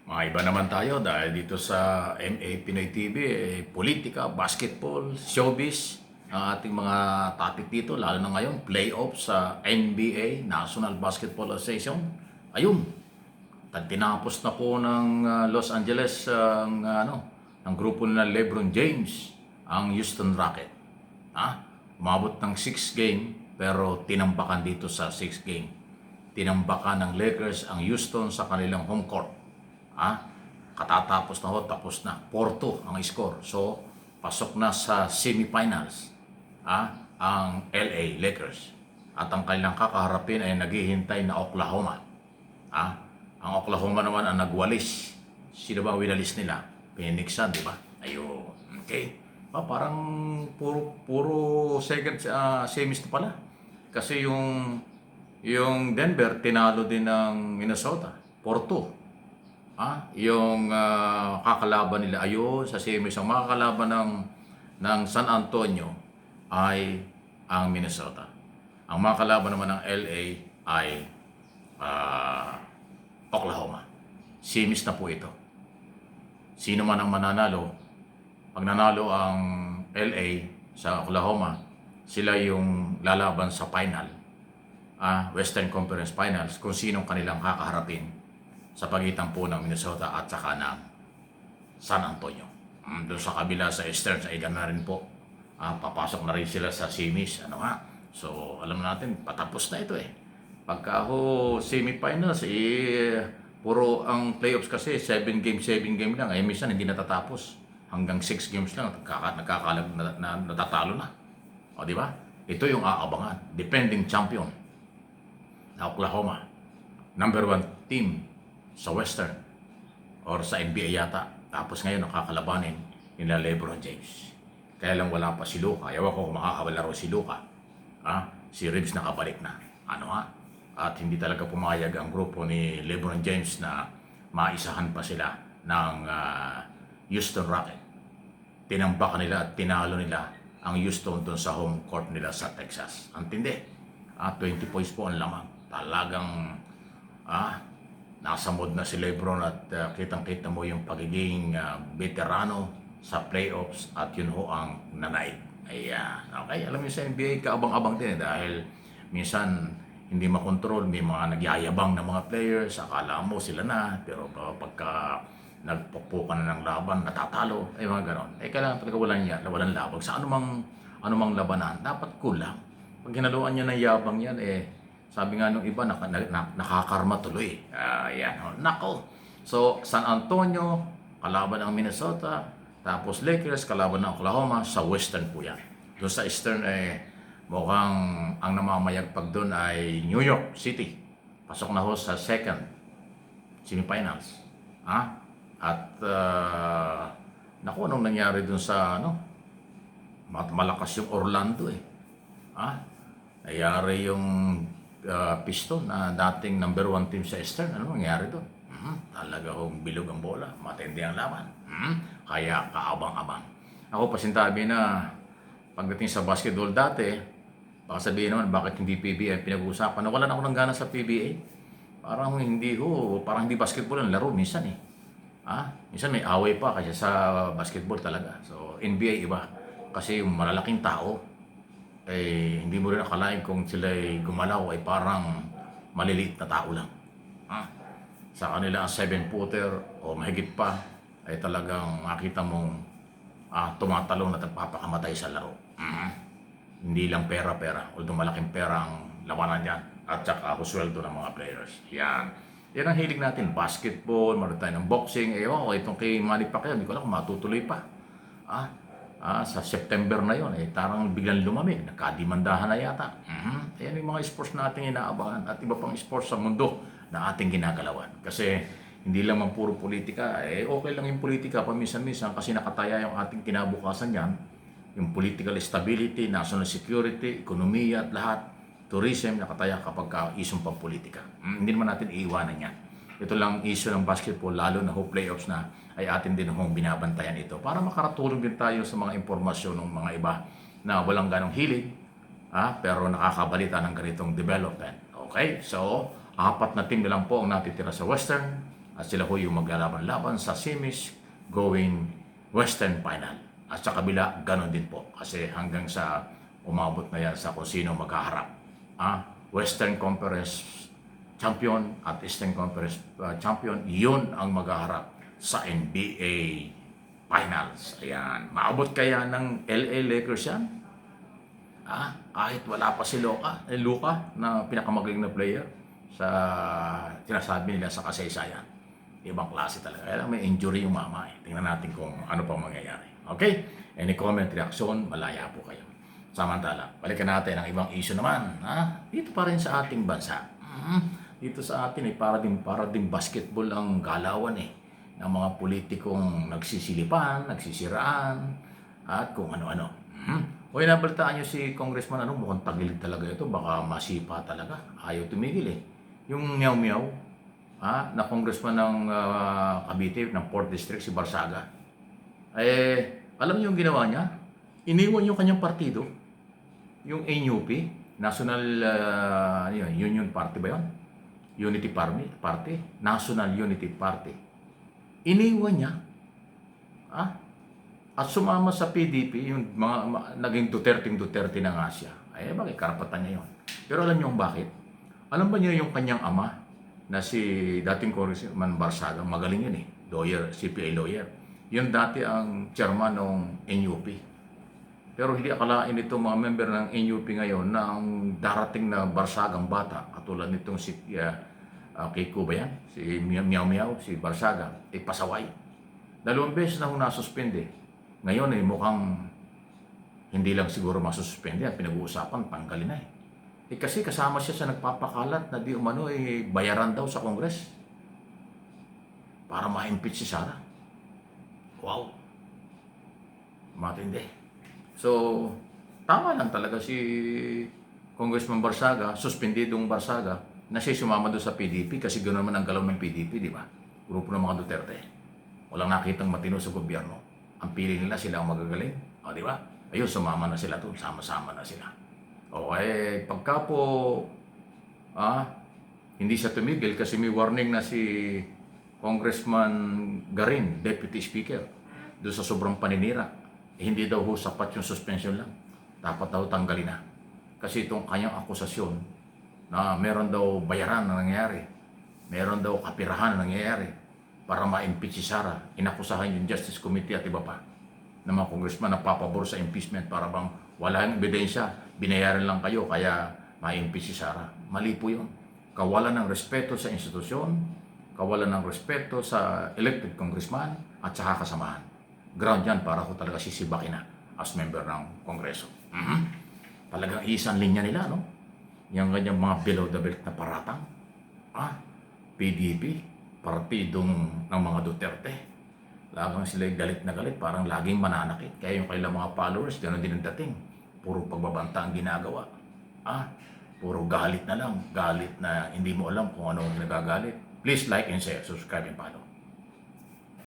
Mga iba naman tayo dahil dito sa MA Pinoy TV, politika, basketball, showbiz, ang ating mga topic dito, lalo na ngayon, playoff sa NBA, National Basketball Association. Ayun, tinapos na po ng Los Angeles ng grupo nila LeBron James, ang Houston Rocket. Umabot ng 6 game, pero tinambakan dito sa 6 game. Tinambakan ng Lakers ang Houston sa kanilang home court. Katatapos na ho, tapos na. 4-2 ang score. So, pasok na sa semifinals ang LA Lakers. At ang kanilang kakaharapin ay naghihintay na Oklahoma. Ang Oklahoma naman ang nagwalis. Sino ba ang winalis nila? Phoenix Sun, di ba? Ayun. Okay. Parang puro second semis na pala. Kasi yung Denver tinalo din ng Minnesota. 4-2. Yung kakalaban nila ayun sa semis, ang makakalaban ng San Antonio ay ang Minnesota. Ang makakalaban naman ng LA ay Oklahoma. Semis na po ito. Sino man ang mananalo, pag nanalo ang LA sa Oklahoma, sila yung lalaban sa final, Western Conference Finals, kung sinong kanilang kakaharapin sa pagitan po ng Minnesota at saka ng San Antonio. Doon sa kabila sa Eastern, sa igan na rin po. Papasok na rin sila sa semis. So, alam natin, patapos na ito eh. Pagka semifinals, puro ang playoffs kasi, 7 game lang. Minsan hindi natatapos. Hanggang 6 games lang, nagkakalag na natatalo na. O, di ba? Ito yung aabangan. Defending champion na Oklahoma. Number 1 team sa Western or sa NBA yata. Tapos ngayon nakakalabanin nila LeBron James. Kaya lang wala pa si Luka. Ewan ko kung makakalaro si Luka. Si Reeves nakabalik na. At hindi talaga pumayag ang grupo ni LeBron James na maisahan pa sila ng Houston Rocket. Tinambakan nila at tinalo nila ang Houston doon sa home court nila sa Texas. Ang tindi. 20 points po ang lamang. Talagang nasa mood na si LeBron at kitang-kita mo yung pagiging veterano sa playoffs at yun ho ang nanay. Ayan. Okay, alam niyo sa NBA, kaabang-abang din dahil minsan hindi makontrol, may mga nagyayabang na mga players, akala mo sila na, pero pagka nagpukpukan na ng laban, natatalo, ay mga ganon. Kailangan talaga walang labag. Sa anumang labanan, dapat kulang. Pag hinaluan niya ng yabang yan, sabi nga nung iba, nakakarma tuloy. Yan. Nako. So, San Antonio, kalaban ng Minnesota. Tapos Lakers, kalaban ng Oklahoma. Sa Western po yan. Doon sa Eastern, mukhang ang namamayagpag doon ay New York City. Pasok na ho sa second semifinals. At, naku, anong nangyari doon sa, malakas yung Orlando Nangyari yung Piston na dating number 1 team sa Eastern. Ano nangyari doon? Talaga hong bilog ang bola. Matindi ang laban. Kaya kaabang-abang. Ako pasintabi na pagdating sa basketball dati, baka sabihin naman bakit hindi PBA pinag-uusapan. Nawalan ako ng gana sa PBA. Parang hindi basketball ang laro minsan Minsan may away pa kasi sa basketball talaga. So NBA iba. Kasi yung malalaking tao, hindi mo rin akalain kung sila'y gumalaw ay parang maliliit na tao lang. Sa kanila ang 7-footer o mahigit pa ay talagang makita mong tumatalong at nagpapakamatay sa laro. Hindi lang pera-pera, although malaking pera ang lawanan yan at saka sweldo ng mga players. Yan ang hilig natin, basketball, maroon tayo ng boxing. Itong kay Manny Pacquiao, hindi ko alam kung matutuloy pa. Sa September na yon, tarang biglang lumamig, nagkadimandahan na yata. Ayan yung mga sports natin inaabangan at iba pang sports sa mundo na ating ginagalawan. Kasi hindi lang man puro politika, okay lang yung politika paminsan-minsan kasi nakataya yung ating kinabukasan yan. Yung political stability, national security, ekonomiya at lahat, tourism, nakataya kapag isang pang-politika. Hindi naman natin iiwanan yan. Ito lang issue ng basketball, lalo na playoffs na, ay atin din hong binabantayan ito para makaratulong din tayo sa mga impormasyon ng mga iba na walang ganong hilig, pero nakakabalita ng ganitong development. Okay? So, 4 na team na lang po ang natitira sa Western. at sila ho yung maglalaban-laban sa semis going Western Final. At sa kabila, ganon din po. Kasi hanggang sa umabot na yan sa kung sino magkaharap. Western Conference Champion at Eastern Conference Champion, yun ang maghaharap sa NBA Finals. Ayan. Maabot kaya ng LA Lakers yan? Kahit wala pa si Luka na pinakamagaling na player sa sinasabi nila sa kasaysayan. Ibang klase talaga. Kaya lang may injury yung mama. Tingnan natin kung ano pang mangyayari. Okay? Any comment, reaction, malaya po kayo. Samantala, balikan natin ang ibang issue naman. Dito pa rin sa ating bansa. Dito sa atin para din basketball ang galawan ng mga politikong nagsisilipan, nagsisiraan, at kung ano-ano. O nabalitaan nyo si Congressman, mukhang tagilid talaga ito, baka masipa talaga. Ayaw tumigil Yung Miao na congressman ng Cavite, ng 4th District, si Barsaga. Alam niyo yung ginawa niya? Iniwan yung kanyang partido, yung NUP, National Union Party ba yun? Unity Party? National Unity Party. Iniwan niya. At sumama sa PDP, yung mga naging Duterte na nga siya. Bakit karapatan niya yun? Pero alam niyo bakit? Alam ba niyo yung kanyang ama na si dating Congressman Barsaga, magaling yun lawyer, CPA lawyer. Yun dati ang chairman ng NUP. Pero hindi akalain nito mga member ng NUP ngayon na ang darating na Barsagang bata, katulad nitong si Keiko ba yan? Si Miao, si Barsaga, pasaway. 2 beses na nasuspende. Ngayon mukhang hindi lang siguro masuspende at pinag-uusapan, tanggalin na kasi kasama siya sa nagpapakalat na di umano bayaran daw sa Congress para ma-impeach si Sara. Wow! Matindi. So, tama lang talaga si Congressman Barsaga, suspendidong Barsaga, na siya sumama doon sa PDP kasi ganoon naman ang galaw ng PDP, di ba? Grupo ng mga Duterte. Walang nakitang matino sa gobyerno. Ang pili nila sila ang magagaling. Di ba? Ayun, sumama na sila doon. Sama-sama na sila. Pagka po hindi siya tumigil kasi may warning na si Congressman Garin, Deputy Speaker, doon sa sobrang paninira. Hindi daw sapat yung suspension lang. Dapat daw tanggalin na. Kasi itong kanyang akusasyon na meron daw bayaran na nangyayari, meron daw kapirahan na nangyayari para ma-impeach si Sara. Inakusahan yung Justice Committee at iba pa na mga congressman na papabor sa impeachment para bang walang ebidensya, binayaran lang kayo kaya ma-impeach si Sara. Mali po yun. Kawalan ng respeto sa institusyon, kawalan ng respeto sa elected congressman at saka kasamahan. Ground yan para ko talaga sisibakin na as member ng Kongreso. Talagang isang linya nila, Yung kanyang mga below the belt na paratang. PDP, partidong ng mga Duterte. Lagang sila galit na galit, parang laging mananakit. Kaya yung kailang mga followers, gano'n din ang dating. Puro pagbabanta ang ginagawa. Puro galit na lang. Galit na hindi mo alam kung ano ang nagagalit. Please like and share, subscribe and follow.